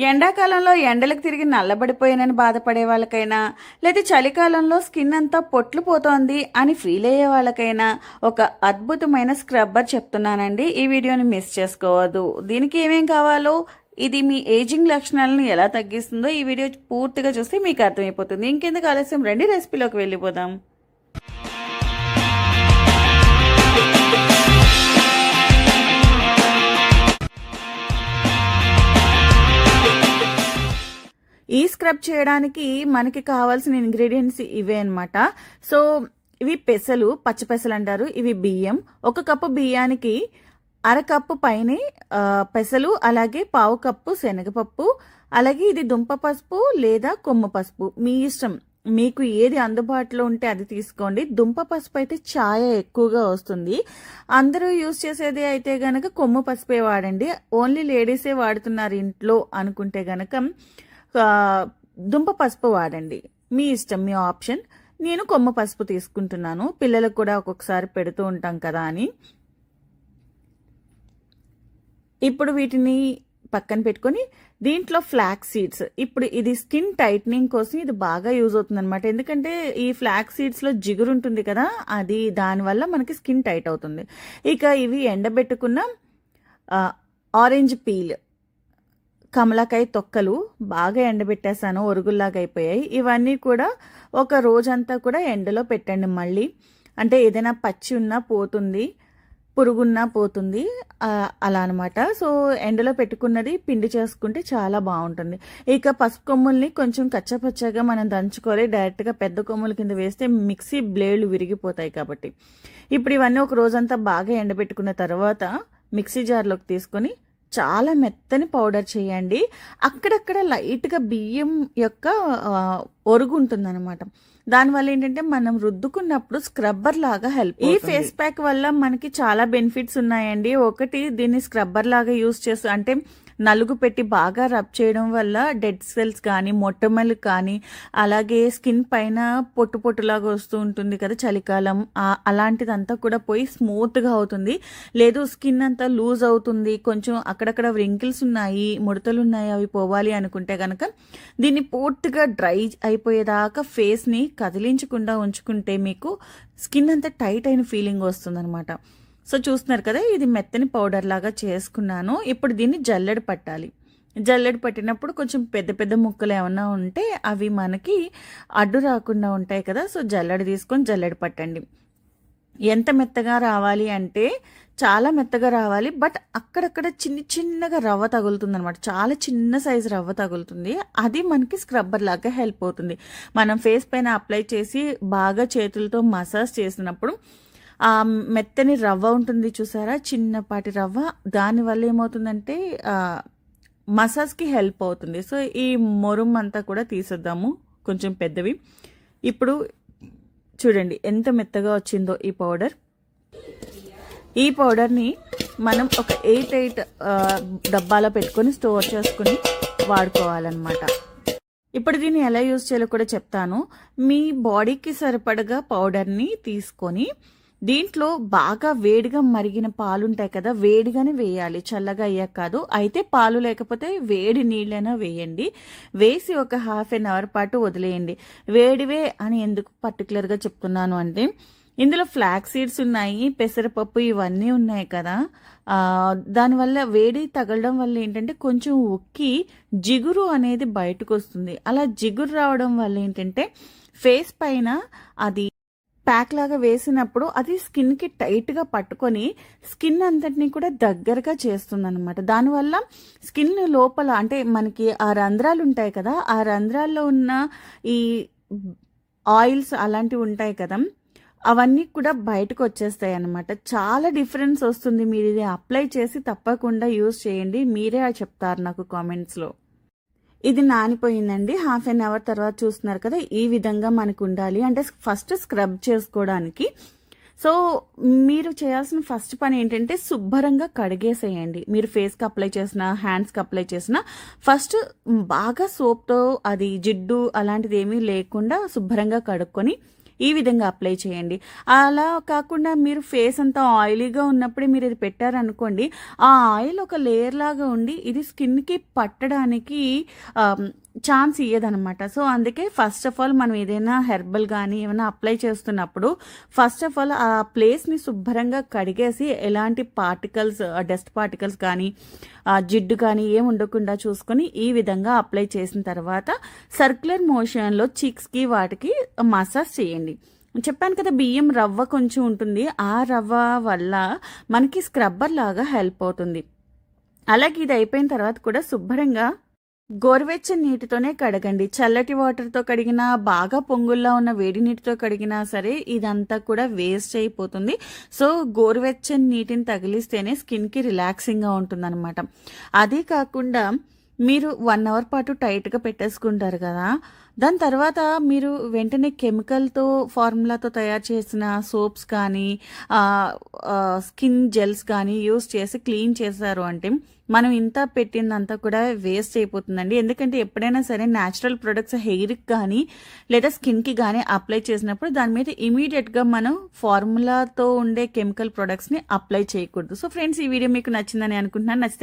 ఎండాకాలంలో ఎండలకు తిరిగి నల్లబడిపోయానని బాధపడే వాళ్ళకైనా, లేదా చలికాలంలో స్కిన్ అంతా పొట్లు పోతోంది అని ఫీల్ అయ్యే వాళ్ళకైనా ఒక అద్భుతమైన స్క్రబ్బర్ చెప్తున్నానండి. ఈ వీడియోని మిస్ చేసుకోవద్దు. దీనికి ఏమేం కావాలో, ఇది మీ ఏజింగ్ లక్షణాలను ఎలా తగ్గిస్తుందో ఈ వీడియో పూర్తిగా చూస్తే మీకు అర్థమైపోతుంది. ఇంకెందుకు ఆలస్యం, రండి రెసిపీలోకి వెళ్ళిపోదాం. ఈ స్క్రబ్ చేయడానికి మనకి కావాల్సిన ఇంగ్రీడియంట్స్ ఇవే అనమాట. సో ఇవి పెసలు, పచ్చి పెసలు అంటారు. ఇవి బియ్యం. 1 కప్పు బియ్యానికి అరకప్పు పైనే పెసలు, అలాగే పావు కప్పు శనగపప్పు, అలాగే ఇది దుంప పసుపు లేదా కొమ్ము పసుపు, మీ ఇష్టం. మీకు ఏది అందుబాటులో ఉంటే అది తీసుకోండి. దుంప పసుపు అయితే ఛాయ ఎక్కువగా వస్తుంది. అందరూ యూజ్ చేసేది అయితే గనక కొమ్ము పసుపే వాడండి. ఓన్లీ లేడీసే వాడుతున్నారు ఇంట్లో అనుకుంటే గనక దుంప పసుపు వాడండి. మీ ఇష్టం, మీ ఆప్షన్. నేను కొమ్మ పసుపు తీసుకుంటున్నాను, పిల్లలకు కూడా ఒక్కొక్కసారి పెడుతూ ఉంటాం కదా అని. ఇప్పుడు వీటిని పక్కన పెట్టుకొని దీంట్లో ఫ్లాక్స్ సీడ్స్, ఇప్పుడు ఇది స్కిన్ టైట్నింగ్ కోసం ఇది బాగా యూజ్ అవుతుంది అనమాట. ఎందుకంటే ఈ ఫ్లాక్స్ సీడ్స్ లో జిగురు ఉంటుంది కదా, అది దానివల్ల మనకి స్కిన్ టైట్ అవుతుంది. ఇక ఇవి ఎండబెట్టుకున్న ఆరెంజ్ పీల్, కమలాకాయ తొక్కలు బాగా ఎండబెట్టేసాను, ఒరుగుల్లాగా అయిపోయాయి. ఇవన్నీ కూడా ఒక రోజంతా కూడా ఎండలో పెట్టండి. మళ్ళీ అంటే ఏదైనా పచ్చి ఉన్నా పోతుంది, పురుగున్నా పోతుంది, అలా అనమాట. సో ఎండలో పెట్టుకున్నది పిండి చేసుకుంటే చాలా బాగుంటుంది. ఇక పసుపు కొమ్ముల్ని కొంచెం కచ్చపచ్చగా మనం దంచుకోవాలి. డైరెక్ట్గా పెద్ద కొమ్ముల కింద వేస్తే మిక్సీ బ్లేడ్లు విరిగిపోతాయి కాబట్టి. ఇప్పుడు ఇవన్నీ ఒక రోజంతా బాగా ఎండబెట్టుకున్న తర్వాత మిక్సీ జార్లోకి తీసుకొని చాలా మెత్తని పౌడర్ చేయండి. అక్కడక్కడ లైట్గా బియ్యం యొక్క ఒరుగు ఉంటుందన్నమాట. దానివల్ల ఏంటంటే మనం రుద్దుకున్నప్పుడు స్క్రబ్బర్ లాగా హెల్ప్. ఈ ఫేస్ ప్యాక్ వల్ల మనకి చాలా బెనిఫిట్స్ ఉన్నాయండి. ఒకటి, దీన్ని స్క్రబ్బర్ లాగా యూజ్ చేస్తూ అంటే నలుగు పెట్టి బాగా రబ్ చేయడం వల్ల డెడ్ సెల్స్ కానీ, మొట్టమలు కానీ, అలాగే స్కిన్ పైన పొట్టు పొట్టులాగా వస్తూ ఉంటుంది కదా చలికాలం, అలాంటిదంతా కూడా పోయి స్మూత్గా అవుతుంది. లేదు స్కిన్ అంతా లూజ్ అవుతుంది, కొంచెం అక్కడక్కడ వ్రింకిల్స్ ఉన్నాయి, ముడతలు ఉన్నాయి, అవి పోవాలి అనుకుంటే కనుక దీన్ని పూర్తిగా డ్రై అయిపోయేదాకా ఫేస్ని కదిలించకుండా ఉంచుకుంటే మీకు స్కిన్ అంతా టైట్ అయిన ఫీలింగ్ వస్తుందన్నమాట. సో చూస్తున్నారు కదా, ఇది మెత్తని పౌడర్ లాగా చేసుకున్నాను. ఇప్పుడు దీన్ని జల్లెడ పట్టాలి. జల్లెడ పట్టినప్పుడు కొంచెం పెద్ద పెద్ద ముక్కలు ఏమన్నా ఉంటే అవి మనకి అడ్డు రాకుండా ఉంటాయి కదా. సో జల్లెడ తీసుకొని జల్లెడ పట్టండి. ఎంత మెత్తగా రావాలి అంటే చాలా మెత్తగా రావాలి, బట్ అక్కడక్కడ చిన్నగా రవ్వ తగులుతుంది అనమాట. చాలా చిన్న సైజు రవ్వ తగులుతుంది. అది మనకి స్క్రబ్బర్ లాగా హెల్ప్ అవుతుంది. మనం ఫేస్ పైన అప్లై చేసి బాగా చేతులతో మసాజ్ చేసినప్పుడు ఆ మెత్తని రవ్వ ఉంటుంది చూసారా, చిన్నపాటి రవ్వ, దానివల్ల ఏమవుతుందంటే మసాజ్కి హెల్ప్ అవుతుంది. సో ఈ మొరుమ్ అంతా కూడా తీసేద్దాము, కొంచెం పెద్దవి. ఇప్పుడు చూడండి ఎంత మెత్తగా వచ్చిందో ఈ పౌడర్. ఈ పౌడర్ని మనం ఒక 8 డబ్బాలో పెట్టుకొని స్టోర్ చేసుకుని వాడుకోవాలన్నమాట. ఇప్పుడు దీన్ని ఎలా యూజ్ చేయాలో కూడా చెప్తాను. మీ బాడీకి సరిపడగా పౌడర్ని తీసుకొని దీంట్లో బాగా వేడిగా మరిగిన పాలు ఉంటాయి కదా, వేడిగానే వేయాలి, చల్లగా అయ్యాక కాదు. అయితే పాలు లేకపోతే వేడి నీళ్ళైనా వేయండి. వేసి ఒక ½ an hour పాటు వదిలేయండి. వేడివే అని ఎందుకు పర్టికులర్గా చెప్తున్నాను అంటే ఇందులో ఫ్లాక్స్ సీడ్స్ ఉన్నాయి, పెసరపప్పు, ఇవన్నీ ఉన్నాయి కదా. దానివల్ల వేడి తగలడం వల్ల ఏంటంటే కొంచెం ఉక్కి జిగురు అనేది బయటకు వస్తుంది. అలా జిగురు రావడం వల్ల ఏంటంటే ఫేస్ పైన అది ప్యాక్ లాగా వేసినప్పుడు అది స్కిన్కి టైట్గా పట్టుకొని స్కిన్ అంతటినీ కూడా దగ్గరగా చేస్తుంది అనమాట. దానివల్ల స్కిన్ లోపల అంటే మనకి ఆ రంధ్రాలు ఉంటాయి కదా, ఆ రంధ్రాల్లో ఉన్న ఈ ఆయిల్స్ అలాంటివి ఉంటాయి కదా, అవన్నీ కూడా బయటకు వచ్చేస్తాయి అన్నమాట. చాలా డిఫరెన్స్ వస్తుంది. మీరు ఇది అప్లై చేసి తప్పకుండా యూజ్ చేయండి. మీరే చెప్తారు నాకు కామెంట్స్లో. ఇది నానిపోయిందండి. ½ an hour తర్వాత చూస్తున్నారు కదా, ఈ విధంగా మనకు ఉండాలి. అంటే ఫస్ట్ స్క్రబ్ చేసుకోవడానికి. సో మీరు చేయాల్సిన ఫస్ట్ పని ఏంటంటే శుభ్రంగా కడిగేసేయండి. మీరు ఫేస్కి అప్లై చేసిన, హ్యాండ్స్కి అప్లై చేసిన ఫస్ట్ బాగా సోప్తో అది జిడ్డు అలాంటిది ఏమీ లేకుండా శుభ్రంగా కడుక్కొని ఈ విధంగా అప్లై చేయండి. అలా కాకుండా మీరు ఫేస్ అంతా ఆయిలీగా ఉన్నప్పుడే మీరు ఇది పెట్టారనుకోండి, ఆ ఆయిల్ ఒక లేయర్ లాగా ఉండి ఇది స్కిన్కి పట్టడానికి ఛాన్స్ ఇయ్యదనమాట. సో అందుకే ఫస్ట్ ఆఫ్ ఆల్ మనం ఏదైనా హెర్బల్ కానీ ఏమైనా అప్లై చేస్తున్నప్పుడు ఫస్ట్ ఆఫ్ ఆల్ ఆ ప్లేస్ని శుభ్రంగా కడిగేసి ఎలాంటి పార్టికల్స్, డస్ట్ పార్టికల్స్ కానీ జిడ్డు కానీ ఏం ఉండకుండా చూసుకొని ఈ విధంగా అప్లై చేసిన తర్వాత సర్క్యులర్ మోషన్లో చిక్స్కి వాటికి మసాజ్ చేయండి. చెప్పాను కదా, బియ్యం రవ్వ కొంచెం ఉంటుంది, ఆ రవ్వ వల్ల మనకి స్క్రబ్బర్ లాగా హెల్ప్ అవుతుంది. అలాగే ఇది అయిపోయిన తర్వాత కూడా శుభ్రంగా గోరువెచ్చని నీటితోనే కడగండి. చల్లటి వాటర్తో కడిగినా, బాగా పొంగుల్లా ఉన్న వేడి నీటితో కడిగినా సరే ఇదంతా కూడా వేస్ట్ అయిపోతుంది. సో గోరువెచ్చని నీటిని తగిలిస్తేనే స్కిన్కి రిలాక్సింగ్గా ఉంటుందన్నమాట. అదే కాకుండా మీరు 1 అవర్ పాటు టైట్గా పెట్టేసుకుంటారు కదా, దాని తర్వాత మీరు వెంటనే కెమికల్తో ఫార్ములాతో తయారు చేసిన సోప్స్ కానీ స్కిన్ జెల్స్ కానీ యూస్ చేసి క్లీన్ చేశారు అంటే మనం ఇంత పెట్టిందంతా కూడా వేస్ట్ అయిపోతుందండి. ఎందుకంటే ఎప్పుడైనా సరే న్యాచురల్ ప్రొడక్ట్స్ హెయిర్కి కానీ లేదా స్కిన్కి కానీ అప్లై చేసినప్పుడు దాని మీద ఇమీడియట్గా మనం ఫార్ములాతో ఉండే కెమికల్ ప్రొడక్ట్స్ని అప్లై చేయకూడదు. సో ఫ్రెండ్స్, ఈ వీడియో మీకు నచ్చిందని అనుకుంటున్నాను. నచ్చితే